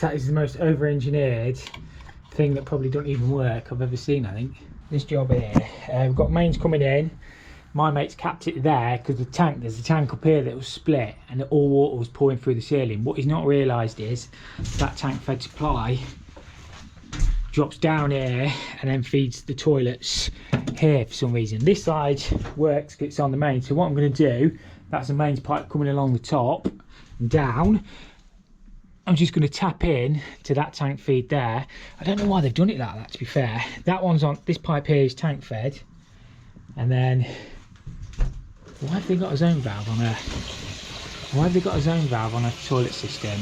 That is the most over-engineered thing that probably don't even work I've ever seen, I think. This job here, we've got mains coming in. My mate's capped it there because there's a tank up here that was split and all water was pouring through the ceiling. What he's not realised is that tank fed supply drops down here and then feeds the toilets here for some reason. This side works, it's on the main. So what I'm going to do, that's a mains pipe coming along the top and down. I'm just going to tap in to that tank feed there. I don't know why they've done it like that, to be fair. That one's on, this pipe here is tank fed. And then, why have they got a zone valve on a, toilet system?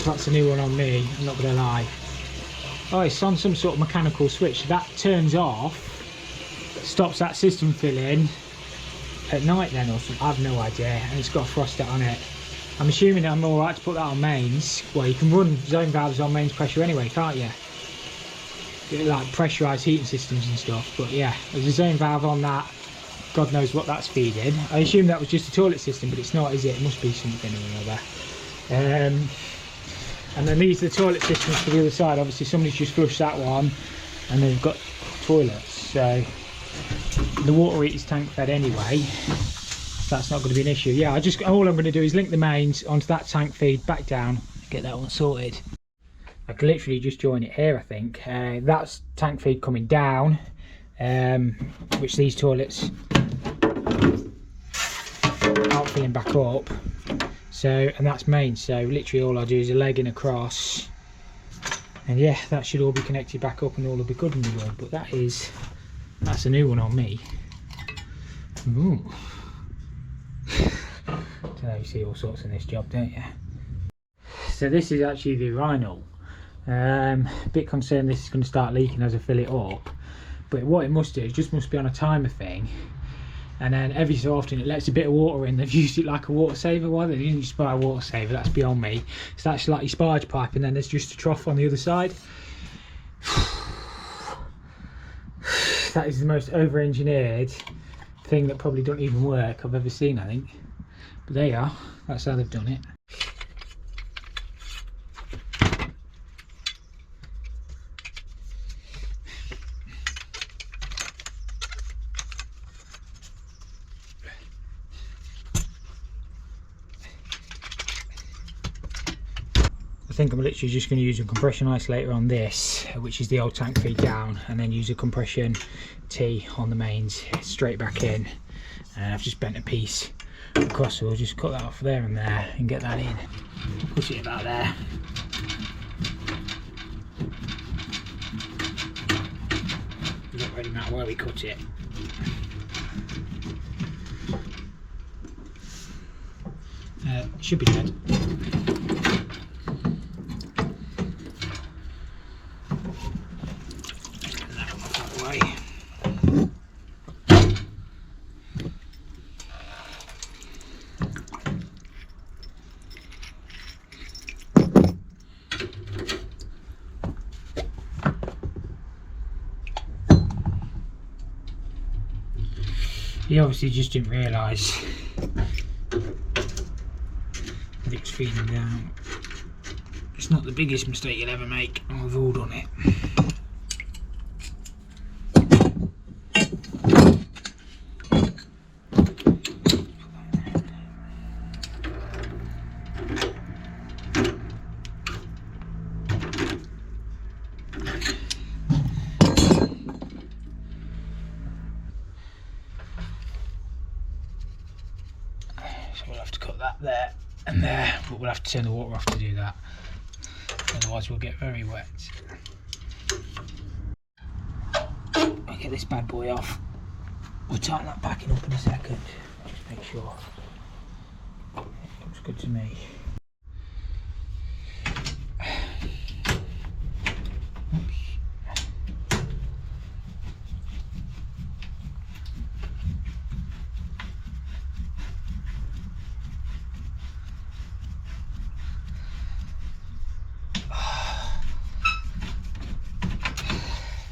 That's a new one on me, I'm not going to lie. Oh, it's on some sort of mechanical switch. That turns off, stops that system filling at night then or something. I have no idea, and it's got a frosted on it. I'm assuming I'm alright to put that on mains. Well, you can run zone valves on mains pressure anyway, can't you? Like pressurized heating systems and stuff. But yeah, there's a zone valve on that. God knows what that's feeding. I assume that was just a toilet system, but it's not, is it? It must be something or another. And then these are the toilet systems for the other side. Obviously somebody's just flushed that one and they've got toilets, so the water heat is tank fed anyway, so that's not going to be an issue. Yeah, all I'm going to do is link the mains onto that tank feed, back down, get that one sorted. I can literally just join it here, I think. That's tank feed coming down, which these toilets aren't filling back up. So, and that's main, so literally all I do is a legging across, and yeah, that should all be connected back up and all will be good in the world. But that's a new one on me. Ooh. Don't know, you see all sorts in this job, don't you? So this is actually the urinal. A bit concerned this is going to start leaking as I fill it up, but what it must do is just must be on a timer thing. And then every so often it lets a bit of water in. They've used it like a water saver. Why they didn't just buy a water saver, that's beyond me. So that's like your sparge pipe, and then there's just a trough on the other side. That is the most over-engineered thing that probably don't even work I've ever seen, I think. But there you are, that's how they've done it. I think I'm literally just going to use a compression isolator on this, which is the old tank feed down, and then use a compression T on the mains straight back in. And I've just bent a piece across, so we'll just cut that off there and there and get that in. Push it about there. It doesn't really matter where we cut it. Should be dead. He obviously just didn't realise that it was feeding down. It's not the biggest mistake you'll ever make, and we've all done it. So we'll have to cut that there and there, but we'll have to turn the water off to do that, otherwise we'll get very wet. I'll get this bad boy off. We'll tighten that backing up in a second, just make sure. It looks good to me.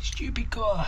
Stupid car.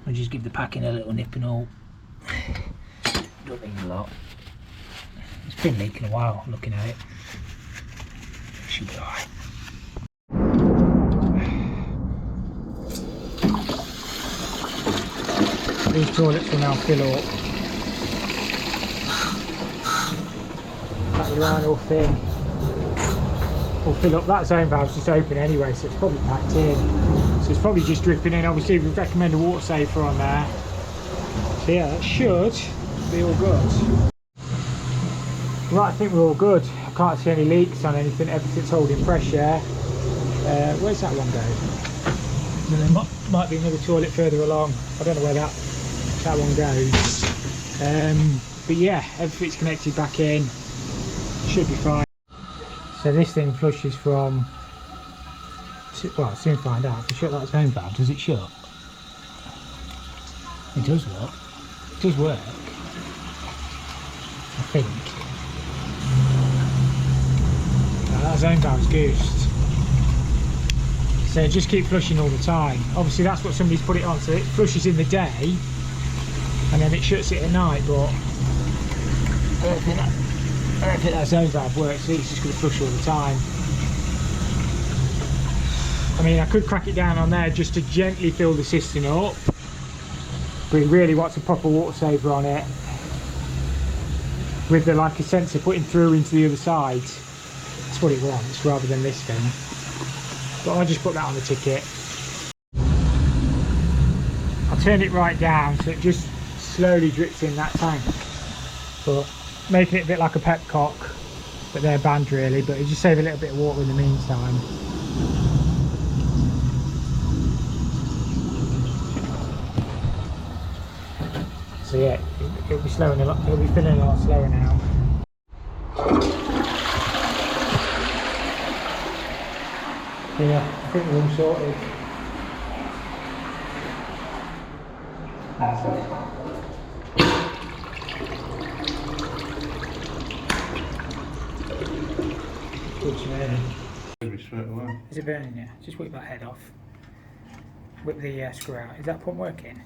I'll just give the packing a little nip and all. Don't need a lot. It's been leaking a while, looking at it. Should be alright. These toilets will now fill up. That line will fill up. That zone valve's just open anyway, so it's probably packed in. So it's probably just dripping in. Obviously we recommend a water saver on there. So yeah, that should be all good. Right, I think we're all good. I can't see any leaks on anything. Everything's holding pressure. Where's that one going? There might be another toilet further along. I don't know where that one goes. But yeah, everything's connected back in. Should be fine. So this thing flushes from, well, soon find out. If you shut that zone valve, does it shut? It does work. It does work, I think. That zone valve's goosed. So just keep flushing all the time. Obviously that's what somebody's put it on, so it flushes in the day and then it shuts it at night, but I don't think that zone valve works. It's just going to flush all the time. I mean, I could crack it down on there just to gently fill the cistern up, but it really wants a proper water saver on it with the, like, a sensor putting through into the other side. That's what it wants, rather than this thing. But I'll just put that on the ticket. I'll turn it right down so it just slowly drips in that tank, but making it a bit like a pepcock, but they're banned really, but it just save a little bit of water in the meantime. So yeah, it'll be slowing a lot, it'll be filling a lot slower now. Yeah, I think we're all sorted. That's it. It's burning. Is it burning? Yeah. Just whip that head off. Whip the screw out. Is that pump working?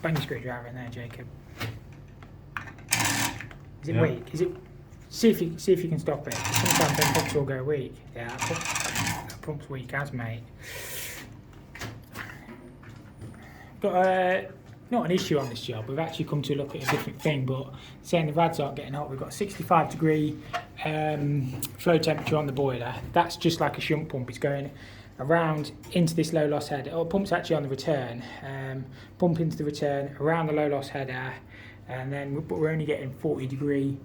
Bang your screwdriver in there, Jacob. Is it weak? Is it? See if you can stop it. Sometimes them pumps will go weak. Yeah, that pump's weak as, mate. Got not an issue on this job. We've actually come to look at a different thing, but saying the rads aren't getting hot. We've got 65 degree flow temperature on the boiler. That's just like a shunt pump. It's going around into this low loss header. Oh, pump's actually on the return. Pump into the return around the low loss header, and then but we're only getting 40 degree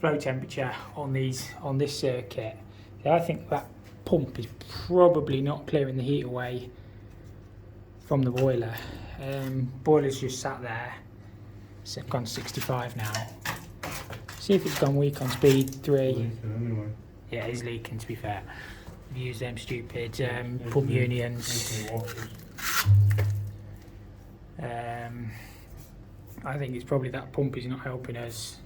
flow temperature on this circuit. So I think that pump is probably not clearing the heat away from the boiler. Boiler's just sat there. So I've gone 65 now. See if it's gone weak on speed 3. Anyway. Yeah, it is leaking, to be fair. We've used them stupid pump unions. I think it's probably that pump is not helping us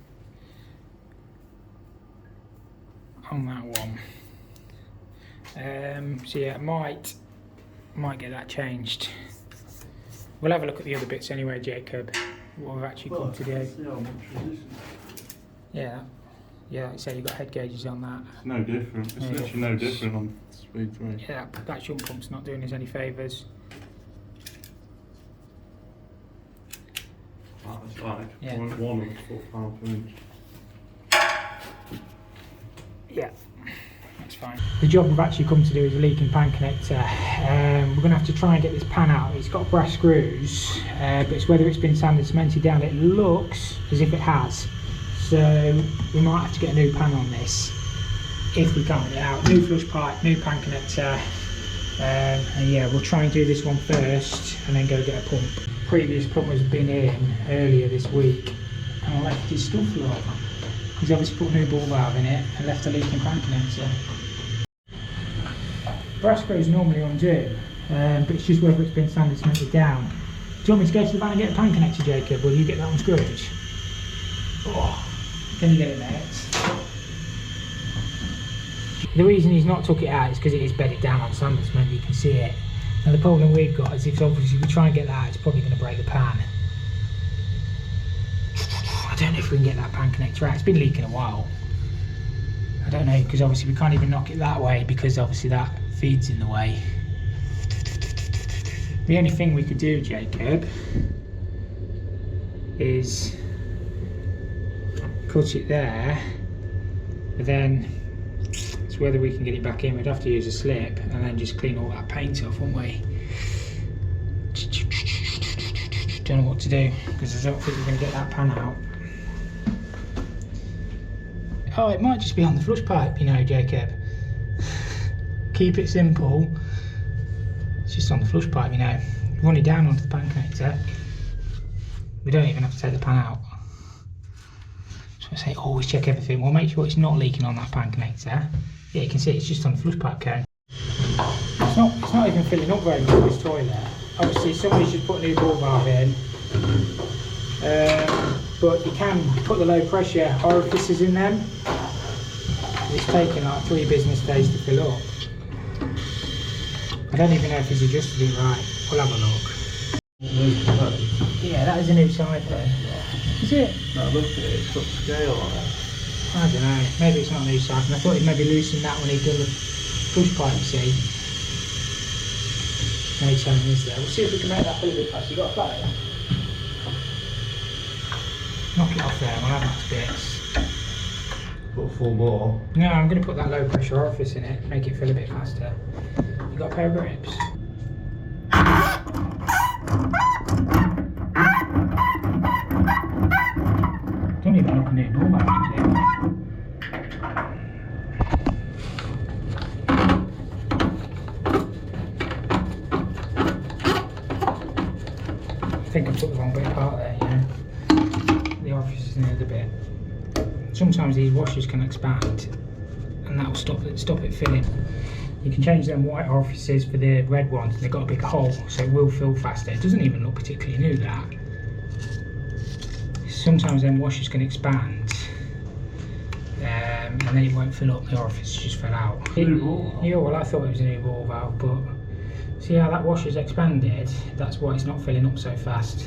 on that one. So yeah, might get that changed. We'll have a look at the other bits anyway, Jacob. What we've actually come to do. Yeah, like you say, you've got head gauges on that. It's no different. It's literally no different on speed 3. Yeah, that shunt pump's not doing us any favours. That's like 0.1 foot-pound per inch. Yeah, that's fine. The job we've actually come to do is a leaking pan connector. We're going to have to try and get this pan out. It's got brass screws, but it's whether it's been sanded and cemented down. It looks as if it has. So we might have to get a new pan on this if we can't get it out. New flush pipe, new pan connector. And yeah, we'll try and do this one first and then go get a pump. Previous plumber's been in earlier this week and left his stuff low. He's obviously put a new ball valve in it and left a leaking pan connector. Brass screws normally undo, but it's just whether it's been sanded cemented down. Do you want me to go to the van and get a pan connector, Jacob, or will you get that unscrewed? Oh, can you get it, mate? The reason he's not took it out is because it is bedded down on sanders, maybe you can see it. And the problem we've got is if obviously we try and get that out, it's probably going to break the pan. I don't know if we can get that pan connector out. It's been leaking a while. I don't know, because obviously we can't even knock it that way because obviously that feeds in the way. The only thing we could do, Jacob, is cut it there, but then it's whether we can get it back in. We'd have to use a slip and then just clean all that paint off, wouldn't we? Don't know what to do because I don't think we're going to get that pan out. Oh, it might just be on the flush pipe, you know, Jacob. Keep it simple. It's just on the flush pipe, you know. Run it down onto the pan connector. We don't even have to take the pan out. So I say always check everything. We'll make sure it's not leaking on that pan connector. Yeah, you can see it's just on the flush pipe cone. It's not even filling up very good, this toilet. Obviously somebody's just put a new ball valve in. But you can put the low pressure orifices in them. It's taken like 3 business days to fill up. I don't even know if he's adjusted it right. We'll have a look. Yeah, that is a new side there. Is it? No, look at it, it's got scale on it. I don't know, maybe it's not a new side. I thought he'd maybe loosen that when he'd done the push pipe, you see. No telling is there. We'll see if we can make that feel a bit faster. You got a flat here? Knock it off there, we'll have that to bits. Put a full bore. No, I'm going to put that low pressure orifice in it, make it feel a bit faster. You got a pair of grips? Don't even look near door valve, does it? I think I took the wrong bit apart there, you know. The orifice is in the other bit. Sometimes these washers can expand and that will stop it filling. You can change them white orifices for the red ones, and they've got a big hole so it will fill faster. It doesn't even look particularly new, that. Sometimes them washers can expand and then it won't fill up, the orifice just fell out. Yeah, well I thought it was a new ball valve, but see how that washer's expanded? That's why it's not filling up so fast.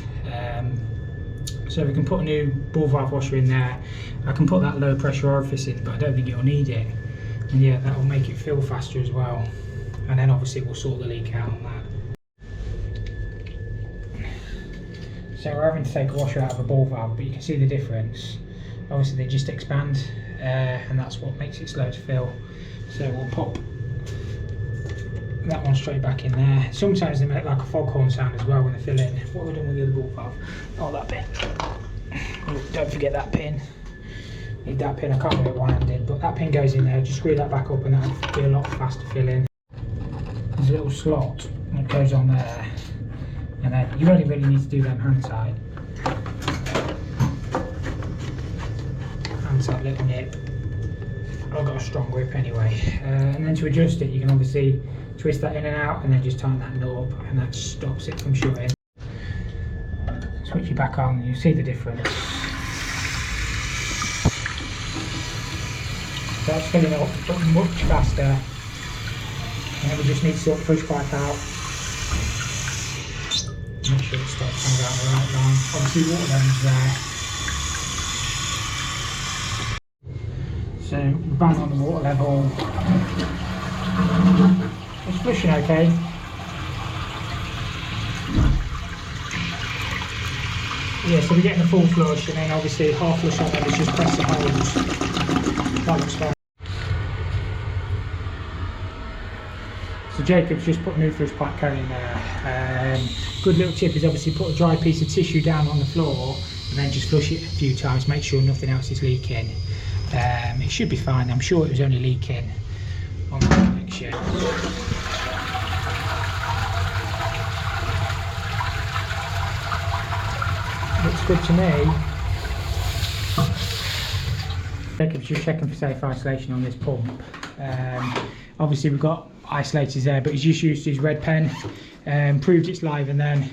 So we can put a new ball valve washer in there. I can put that low pressure orifice in, but I don't think it'll need it. And yeah, that will make it fill faster as well. And then obviously we'll sort the leak out on that. So we're having to take a washer out of a ball valve, but you can see the difference. Obviously they just expand, and that's what makes it slow to fill. So we'll pop that one straight back in there. Sometimes they make like a foghorn sound as well when they fill in. What have we done with the other ball valve? Oh, that pin. Oh, don't forget that pin. Need that pin. I can't do it one-handed, but that pin goes in there. Just screw that back up and that'll be a lot faster filling. There's a little slot that goes on there, and then you only really need to do them hand tight. Hand tight little nip. I've got a strong grip anyway. And then to adjust it, you can obviously twist that in and out, and then just tighten that nut up, and that stops it from shutting. Switch it back on, and you see the difference. That's filling up much faster. And then we just need to sort the push pipe out. Make sure it comes out the right line. Obviously water level's there. So bang on the water level. It's flushing okay. Yeah, so we're getting a full flush, and then obviously half flush on there is just press the hose. That looks fine. So Jacob's just put a new flush pipe cone in there. Good little tip is obviously put a dry piece of tissue down on the floor and then just flush it a few times, make sure nothing else is leaking. It should be fine. I'm sure it was only leaking on the connection. Looks good to me. Jacob's just checking for safe isolation on this pump. Obviously we've got isolators there, but he's just used his red pen, proved it's live and then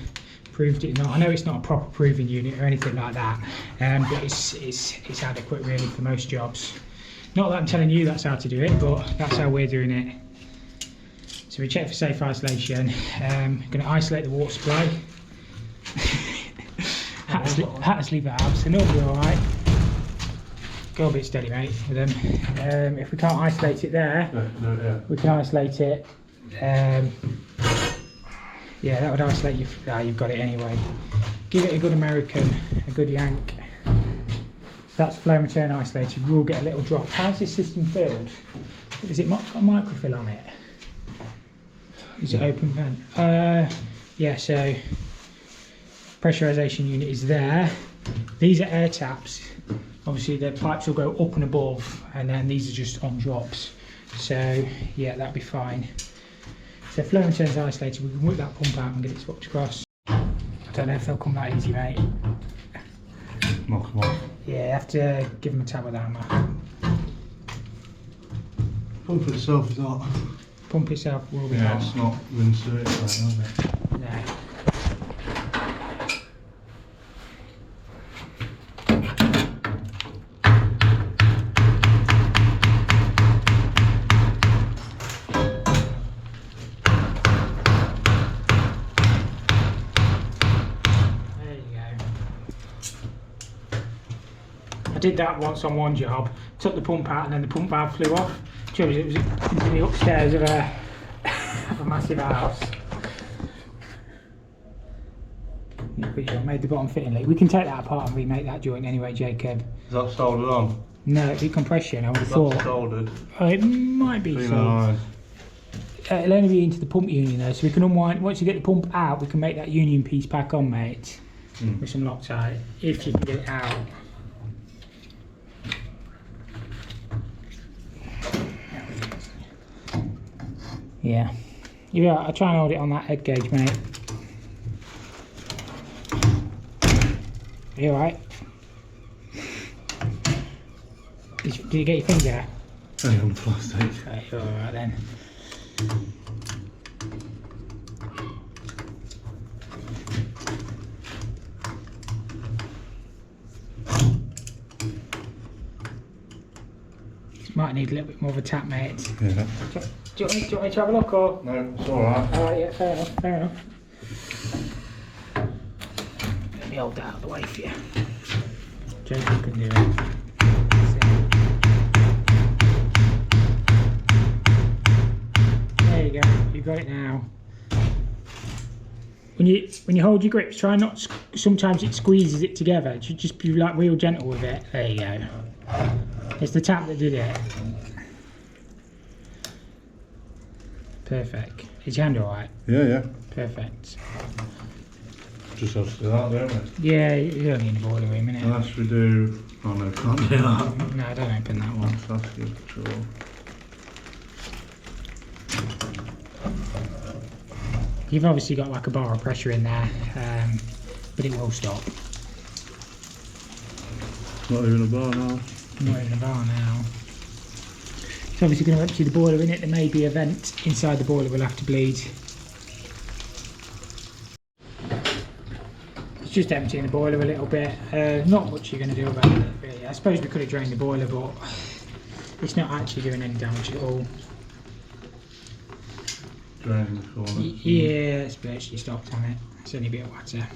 proved it not. I know it's not a proper proving unit or anything like that, but it's adequate really for most jobs. Not that I'm telling you that's how to do it, but that's how we're doing it. So we check for safe isolation. Going to isolate the water supply. Had to sleep valves, so normally alright. Go a bit steady, mate, with them. If we can't isolate it there, we can isolate it. Yeah, that would isolate you. You've got it anyway. Give it a good American, a good yank. That's flow and return isolated. We'll get a little drop. How's this system filled? Is it got a microfill on it? Is it open vent? Yeah, so pressurization unit is there. These are air taps. Obviously the pipes will go up and above, and then these are just on drops. So yeah, that'll be fine. So flow and return is isolated. We can whip that pump out and get it swapped across. I don't know if they'll come that easy, mate. Knock them off. Yeah, you have to give them a tap with the hammer. Pump itself is hot. Pump itself will be Yeah, hot. it's not wind certified, is it? No. I did that once on one job, took the pump out and then the pump valve flew off. It was in the upstairs of a massive house. Made the bottom fitting leak. We can take that apart and remake that joint anyway, Jacob. Is that soldered on? No, it'd be compression, I would have That's thought. soldered. Oh, it might be so. It'll only be into the pump union though, so we can unwind. Once you get the pump out, we can make that union piece back on, mate, with some Loctite, if you can get it out. Yeah. Yeah, I'll try and hold it on that head gauge, mate. Are you alright? Did you get your finger? Only on the plastic. Right, you're alright then. Might need a little bit more of a tap, mate. Yeah. Do you want me to have a look, or? No, it's alright. Alright, yeah, fair enough, fair enough. Let me hold that out of the way for you. Jacob can do it. There you go, you got it now. When you hold your grips, try not. Sometimes it squeezes it together. You should just be like real gentle with it. There you go. It's the tap that did it. Perfect. Is your hand alright? Yeah, yeah. Perfect. Just have to do that, don't we? Yeah, you're only in the boiler room, innit? Unless we do... Oh no, can't do that. No, don't open that one. That's your control. You've obviously got like a bar of pressure in there, but it will stop. Not even a bar now. Not even a bar now. It's obviously going to empty the boiler in it. There may be a vent inside the boiler we'll have to bleed. It's just emptying the boiler a little bit. Not much you're going to do about it really. I suppose we could have drained the boiler, but it's not actually doing any damage at all. Draining the corner. Yeah, it's virtually stopped on it. It's only a bit of water.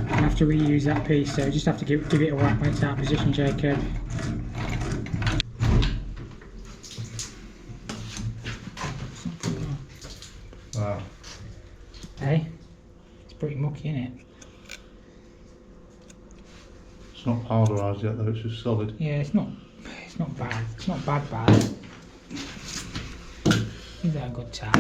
I have to reuse that piece, so just have to give it a whack when it's out of position, Jacob. Wow. Hey, it's pretty mucky, isn't it? It's not powderised yet though, it's just solid. Yeah, it's not bad. It's not bad. Give that a good tap.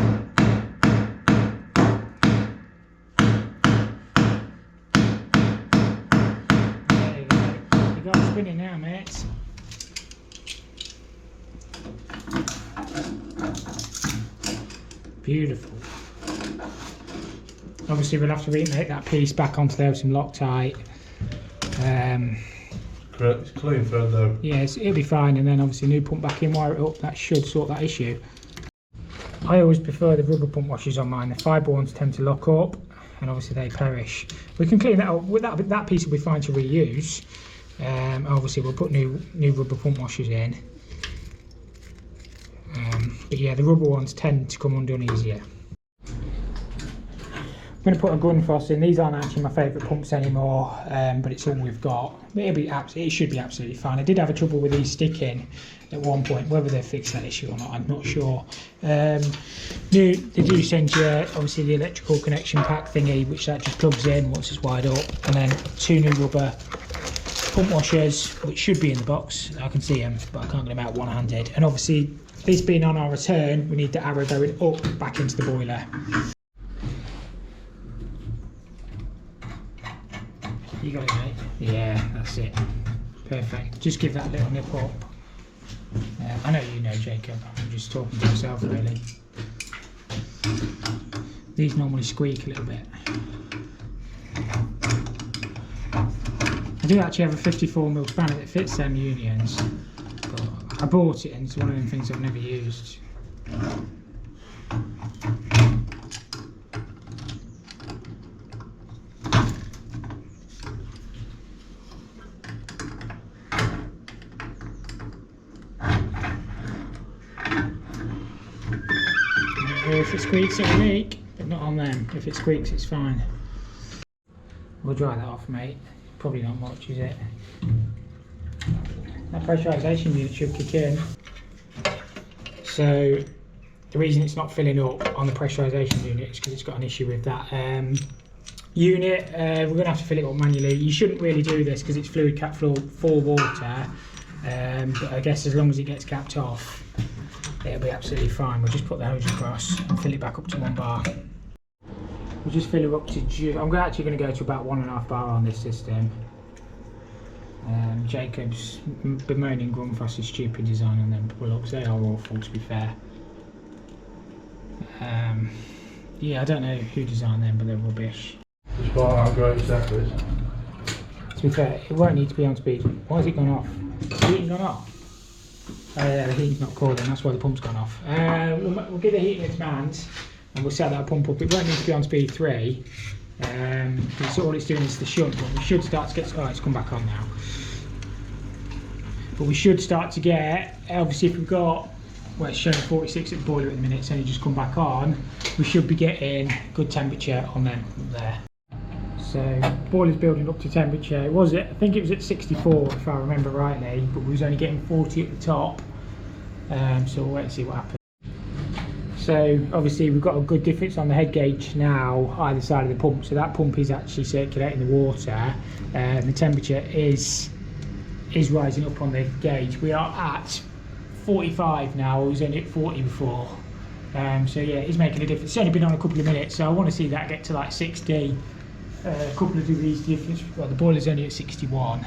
There you go. You got it spinning now, mate. Beautiful. Obviously we'll have to remake that piece back onto there with some Loctite. It's clean thread though. Yes, it'll be fine, and then obviously new pump back in, wire it up. That should sort that issue. I always prefer the rubber pump washers on mine. The fibre ones tend to lock up. and obviously they perish. We can clean that up. With that piece will be fine to reuse. Obviously we'll put new rubber pump washers in. But yeah, the rubber ones tend to come undone easier. I'm going to put a Grundfos in. These aren't actually my favourite pumps anymore, but it's all we've got. It should be absolutely fine. I did have a trouble with these sticking at one point. Whether they've fixed that issue or not, I'm not sure. They do send you obviously the electrical connection pack thingy, which that just plugs in once it's wired up, and then 2 new rubber pump washers, which should be in the box. I can see them, but I can't get them out one-handed. And obviously, this being on our return, we need the arrow going up back into the boiler. You got it, mate? Yeah, that's it. Perfect. Just give that a little nip up. I know you know, Jacob. I'm just talking to myself, really. These normally squeak a little bit. I do actually have a 54mm spanner that fits them unions, but I bought it and it's one of them things I've never used. If it squeaks it'll leak, but not on them. If it squeaks it's fine. We'll dry that off, mate. Probably not much, is it? That pressurization unit should kick in. So the reason it's not filling up on the pressurization unit is because it's got an issue with that unit. We're going to have to fill it up manually. You shouldn't really do this because it's fluid cap for water, but I guess as long as it gets capped off, it'll be absolutely fine. We'll just put the hose across and fill it back up to 1 bar. We'll just fill it up to, I'm actually going to go to about 1.5 bar on this system. Jacob's bemoaning Grundfos' stupid design on them pull-ups. They are awful, to be fair. Yeah, I don't know who designed them, but they're rubbish. Despite how great stuff is. To be fair, it won't need to be on speed. Why has it gone off? The heating gone off? Oh yeah, the heating's not cooling, that's why the pump's gone off. We'll give the heating its bands and we'll set that pump up. It won't need to be on speed 3. Because all it's doing is the shunt, but we should start to get, oh, it's come back on now. But we should start to get, obviously if we've got, well it's showing 46 at the boiler at the minute, it's only just come back on, we should be getting good temperature on them there. So boiler's building up to temperature. It was I think it was at 64 if I remember rightly, but we was only getting 40 at the top. So we'll wait and see what happens. So obviously we've got a good difference on the head gauge now either side of the pump. So that pump is actually circulating the water, and the temperature is rising up on the gauge. We are at 45 now. It was only at 40 before. So yeah, it's making a difference. It's only been on a couple of minutes, so I want to see that get to like 60. A couple of degrees difference. Well, the boiler's only at 61,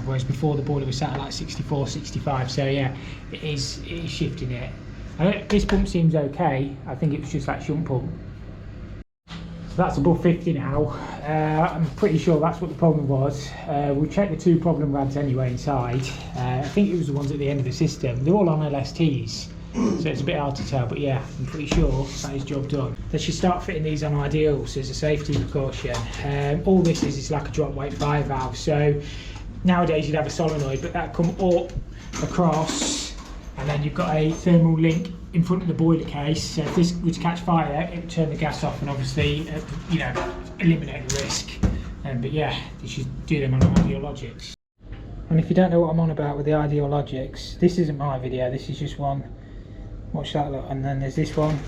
whereas before the boiler was sat at like 64, 65. So yeah, it is shifting it. This pump seems okay. I think it was just that shunt pump. So that's above 50 now. I'm pretty sure that's what the problem was. We checked the 2 problem rads anyway inside. I think it was the ones at the end of the system. They're all on LSTs. So it's a bit hard to tell, but yeah, I'm pretty sure that is job done. They should start fitting these on ideals as a safety precaution. All this is like a drop weight fire valve. So nowadays you'd have a solenoid, but that come up across, and then you've got a thermal link in front of the boiler case. So if this was to catch fire, it would turn the gas off and obviously, eliminate the risk. But yeah, you should do them on Ideologics. And if you don't know what I'm on about with the Ideologics, this isn't my video. This is just one. Watch that look, and then there's this one.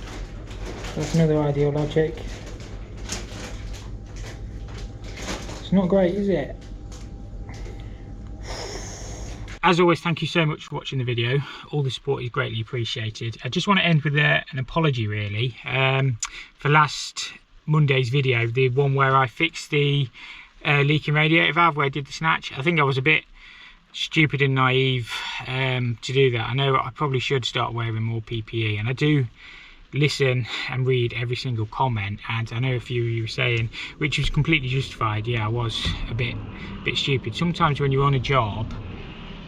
That's another Ideologic. It's not great, is it? As always, thank you so much for watching the video. All the support is greatly appreciated. I just want to end with an apology really for last Monday's video, the one where I fixed the leaking radiator valve, where I did the snatch. I think I was a bit stupid and naive to do that. I know I probably should start wearing more PPE, and I do listen and read every single comment, and I know a few of you were saying, which was completely justified, yeah, I was a bit stupid. Sometimes when you're on a job,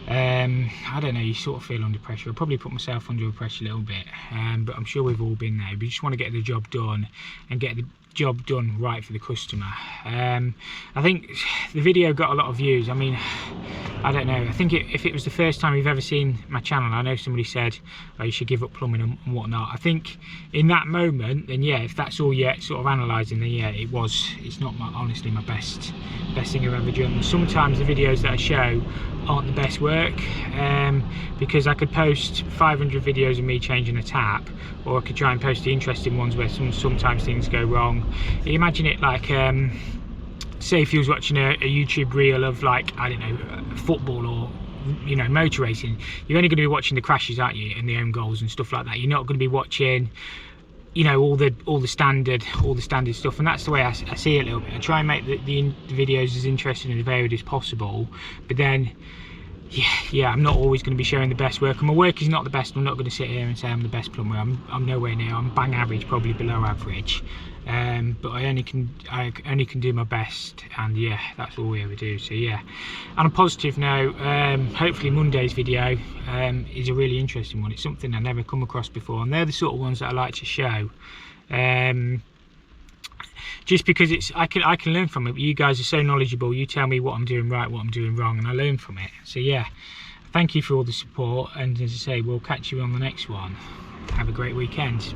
I don't know, you sort of feel under pressure. I probably put myself under pressure a little bit, but I'm sure we've all been there. We just want to get the job done and get job done right for the customer. I think the video got a lot of views. I mean, I don't know, I think if it was the first time you've ever seen my channel, I know somebody said, oh, you should give up plumbing and whatnot. I think in that moment, then yeah, if that's all you're sort of analysing, then yeah, it's not honestly my best thing I've ever done. Sometimes the videos that I show aren't the best work, because I could post 500 videos of me changing a tap, or I could try and post the interesting ones where sometimes things go wrong. Imagine it like, say if you was watching a YouTube reel of, like, I don't know, football or, you know, motor racing, you're only going to be watching the crashes, aren't you, and the own goals and stuff like that. You're not going to be watching, you know, all the standard stuff. And that's the way I see it a little bit. I try and make the videos as interesting and varied as possible, but then yeah, I'm not always going to be showing the best work, and my work is not the best. I'm not going to sit here and say I'm the best plumber. I'm nowhere near. I'm bang average, probably below average, but I only can do my best, and yeah, that's all we ever do. So yeah, on a positive note, hopefully Monday's video is a really interesting one. It's something I've never come across before, and they're the sort of ones that I like to show, just because I can learn from it. But you guys are so knowledgeable. You tell me what I'm doing right, what I'm doing wrong, and I learn from it. So yeah, thank you for all the support, and as I say, we'll catch you on the next one. Have a great weekend.